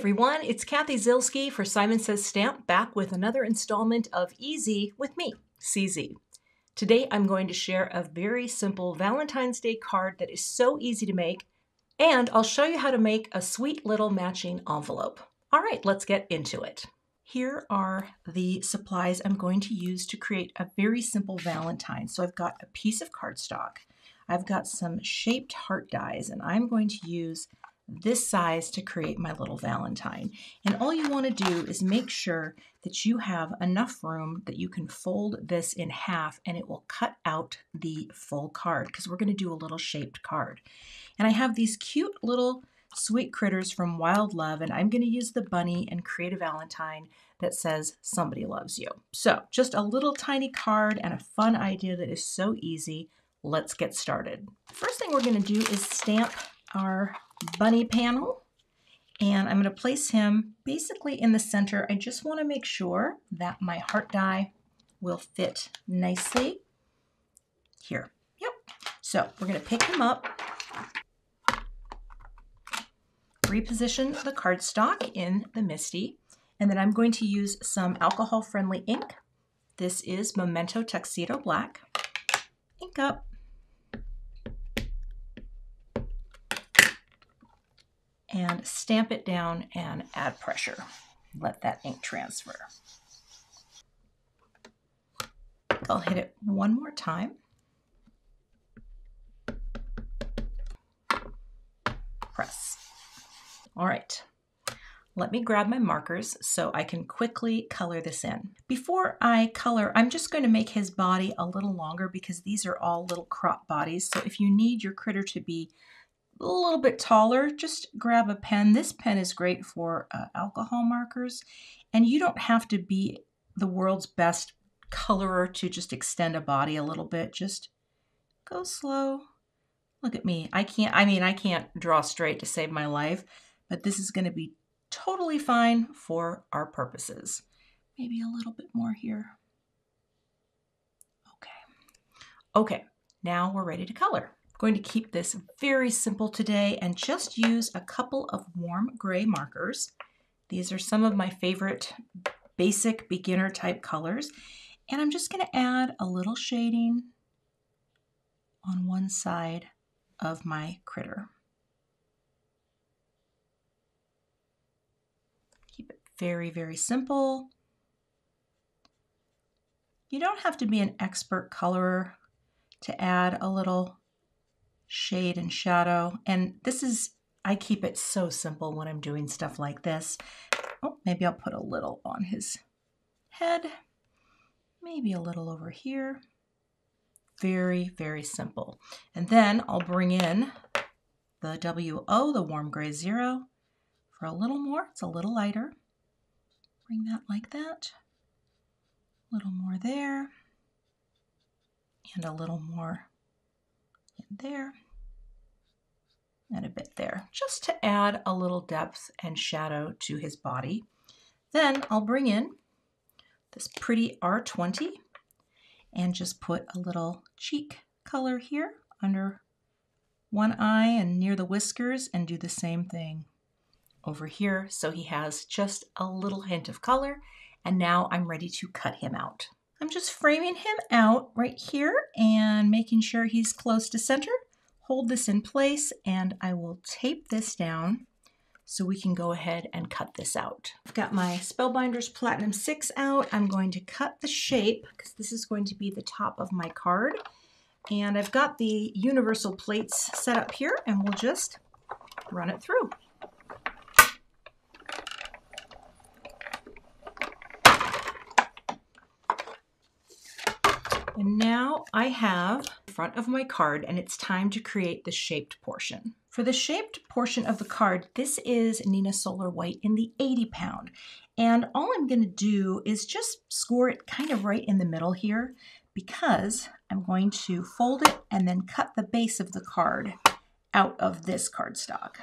everyone, it's Cathy Zielske for Simon Says Stamp, back with another installment of Easy with me, CZ. Today I'm going to share a very simple Valentine's Day card that is so easy to make, and I'll show you how to make a sweet little matching envelope. All right, let's get into it. Here are the supplies I'm going to use to create a very simple Valentine. So I've got a piece of cardstock, I've got some shaped heart dies, and I'm going to use this size to create my little Valentine. And all you want to do is make sure that you have enough room that you can fold this in half and it will cut out the full card, because we're going to do a little shaped card. And I have these cute little sweet critters from Wild Love, and I'm going to use the bunny and create a Valentine that says somebody loves you. So just a little tiny card and a fun idea that is so easy. Let's get started. First thing we're going to do is stamp our bunny panel, and I'm going to place him basically in the center. I just want to make sure that my heart die will fit nicely here. Yep. So we're going to pick him up, reposition the cardstock in the MISTI, and then I'm going to use some alcohol-friendly ink. This is Memento Tuxedo Black. Ink up. And stamp it down and add pressure. Let that ink transfer. I'll hit it one more time. Press. All right. Let me grab my markers so I can quickly color this in. Before I color, I'm just going to make his body a little longer because these are all little crop bodies. So if you need your critter to be a little bit taller, just grab a pen. This pen is great for alcohol markers, and you don't have to be the world's best colorer to just extend a body a little bit. Just go slow. Look at me. I can't draw straight to save my life, but this is going to be totally fine for our purposes. Maybe a little bit more here. Okay, now we're ready to color. Going to keep this very simple today and just use a couple of warm gray markers. These are some of my favorite basic beginner type colors, and I'm just going to add a little shading on one side of my critter. Keep it very, very simple. You don't have to be an expert colorer to add a little shade and shadow, and I keep it so simple when I'm doing stuff like this. Oh, maybe I'll put a little on his head, maybe a little over here. Very, very simple. And then I'll bring in the WO, the warm gray 0, for a little more. It's a little lighter. Bring that like that. A little more there, and a little more in there, and a bit there, just to add a little depth and shadow to his body. Then I'll bring in this pretty R20 and just put a little cheek color here under one eye and near the whiskers, and do the same thing over here so he has just a little hint of color. And now I'm ready to cut him out. I'm just framing him out right here and making sure he's close to center. Hold this in place, and I will tape this down so we can go ahead and cut this out. I've got my Spellbinders Platinum 6 out. I'm going to cut the shape because this is going to be the top of my card. And I've got the universal plates set up here, and we'll just run it through. And now I have the front of my card, and it's time to create the shaped portion. For the shaped portion of the card, this is Nina Solar White in the 80 pound. And all I'm going to do is just score it kind of right in the middle here, because I'm going to fold it and then cut the base of the card out of this cardstock.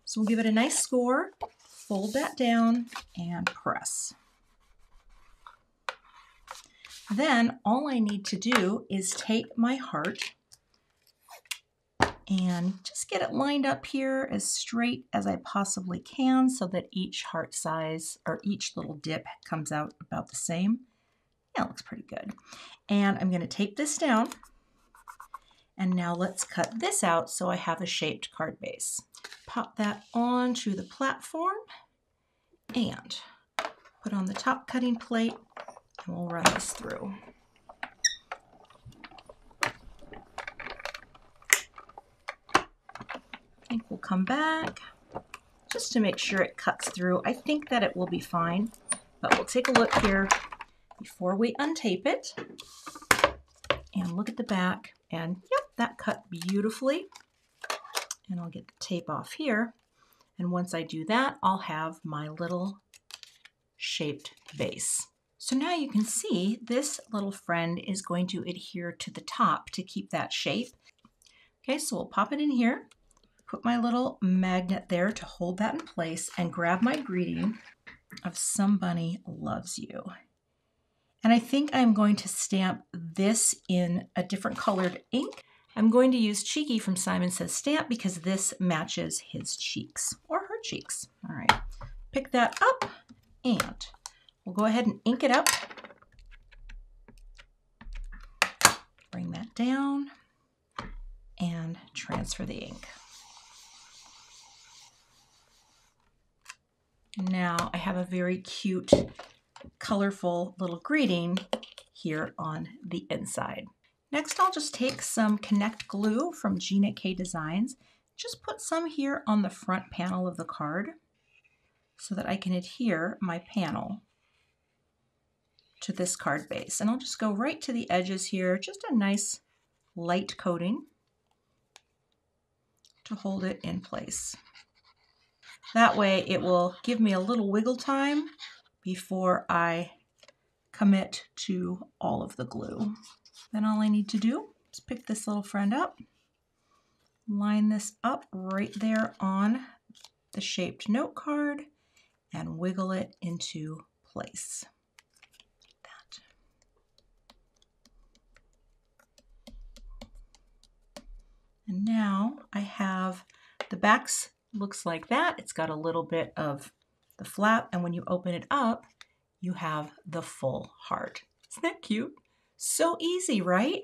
So we'll give it a nice score, fold that down, and press. Then all I need to do is take my heart and just get it lined up here as straight as I possibly can so that each heart size or each little dip comes out about the same. Yeah, it looks pretty good. And I'm going to tape this down. And now let's cut this out so I have a shaped card base. Pop that onto the platform and put on the top cutting plate, and we'll run this through. I think we'll come back just to make sure it cuts through. I think that it will be fine, but we'll take a look here before we untape it and look at the back. And yep, that cut beautifully. And I'll get the tape off here. And once I do that, I'll have my little shaped base. So now you can see this little friend is going to adhere to the top to keep that shape. Okay, so we'll pop it in here. Put my little magnet there to hold that in place and grab my greeting of Somebody Loves You. And I think I'm going to stamp this in a different colored ink. I'm going to use Cheeky from Simon Says Stamp because this matches his cheeks or her cheeks. All right, pick that up and we'll go ahead and ink it up. Bring that down and transfer the ink. Now I have a very cute, colorful little greeting here on the inside. Next, I'll just take some Connect glue from Gina K Designs. Just put some here on the front panel of the card so that I can adhere my panel to this card base. And I'll just go right to the edges here, just a nice light coating to hold it in place. That way it will give me a little wiggle time before I commit to all of the glue. Then all I need to do is pick this little friend up, line this up right there on the shaped note card, and wiggle it into place. Like that. And now I have the backs looks like that. It's got a little bit of the flap, and when you open it up, you have the full heart. Isn't that cute? So easy, right?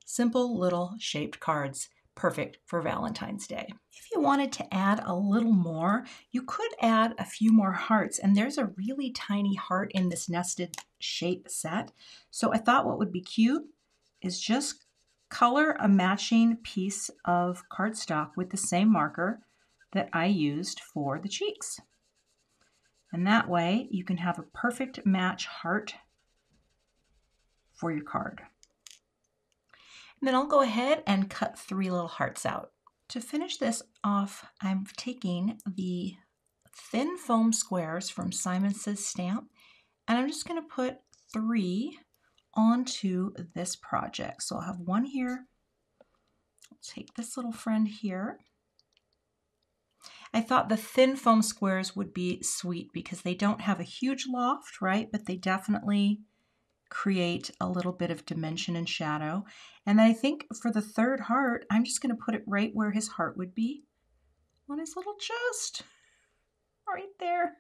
Simple little shaped cards, perfect for Valentine's Day. If you wanted to add a little more, you could add a few more hearts, and there's a really tiny heart in this nested shape set. So I thought what would be cute is just color a matching piece of cardstock with the same marker that I used for the cheeks. And that way you can have a perfect match heart for your card. And then I'll go ahead and cut 3 little hearts out. To finish this off, I'm taking the thin foam squares from Simon Says Stamp, and I'm just going to put 3 onto this project. So I'll have one here. I'll take this little friend here. I thought the thin foam squares would be sweet because they don't have a huge loft, right? But they definitely create a little bit of dimension and shadow. And I think for the third heart, I'm just going to put it right where his heart would be, on his little chest, right there,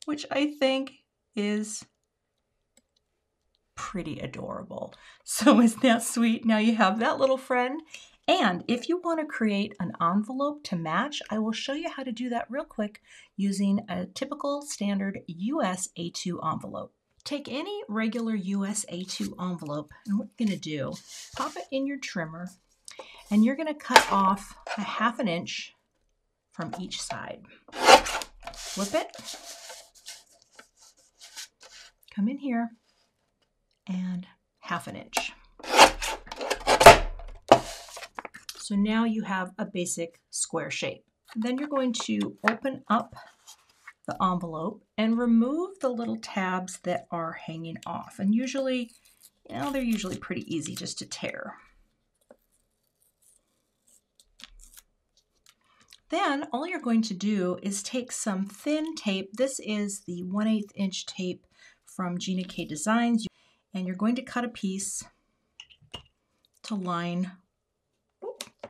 which I think is pretty adorable. So isn't that sweet? Now you have that little friend. And if you want to create an envelope to match, I will show you how to do that real quick using a typical standard US A2 envelope. Take any regular US A2 envelope, and what you're going to do, pop it in your trimmer, and you're going to cut off a 1/2 inch from each side. Flip it, come in here, and 1/2 inch. So now you have a basic square shape. Then you're going to open up the envelope and remove the little tabs that are hanging off. And usually, they're usually pretty easy just to tear. Then all you're going to do is take some thin tape. This is the 1/8 inch tape from Gina K Designs. And you're going to cut a piece to line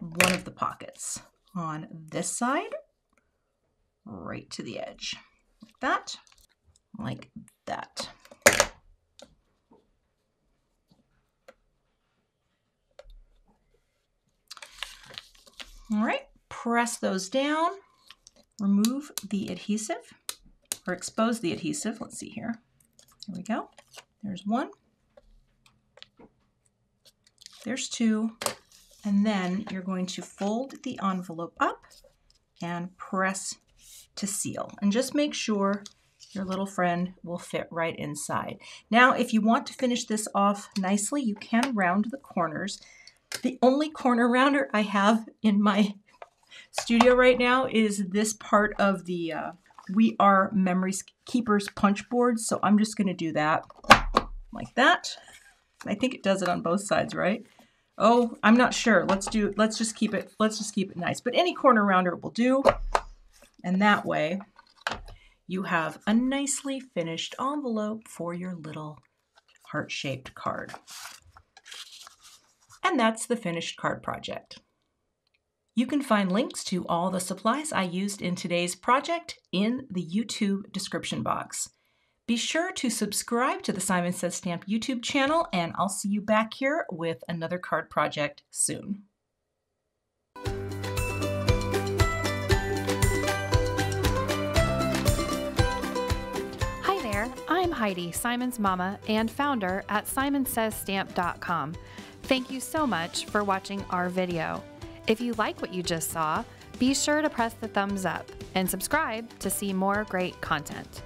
one of the pockets on this side, right to the edge, like that, like that. All right, press those down, remove the adhesive, or expose the adhesive. Let's see here. There we go. There's one. There's two. And then you're going to fold the envelope up and press to seal. And just make sure your little friend will fit right inside. Now, if you want to finish this off nicely, you can round the corners. The only corner rounder I have in my studio right now is this part of the We Are Memory Keepers punch board. So I'm just going to do that like that. I think it does it on both sides, right? Oh, I'm not sure. Let's just keep it nice. But any corner rounder will do. And that way you have a nicely finished envelope for your little heart-shaped card. And that's the finished card project. You can find links to all the supplies I used in today's project in the YouTube description box. Be sure to subscribe to the Simon Says Stamp YouTube channel, and I'll see you back here with another card project soon. Hi there, I'm Heidi, Simon's mama and founder at simonsaysstamp.com. Thank you so much for watching our video. If you like what you just saw, be sure to press the thumbs up and subscribe to see more great content.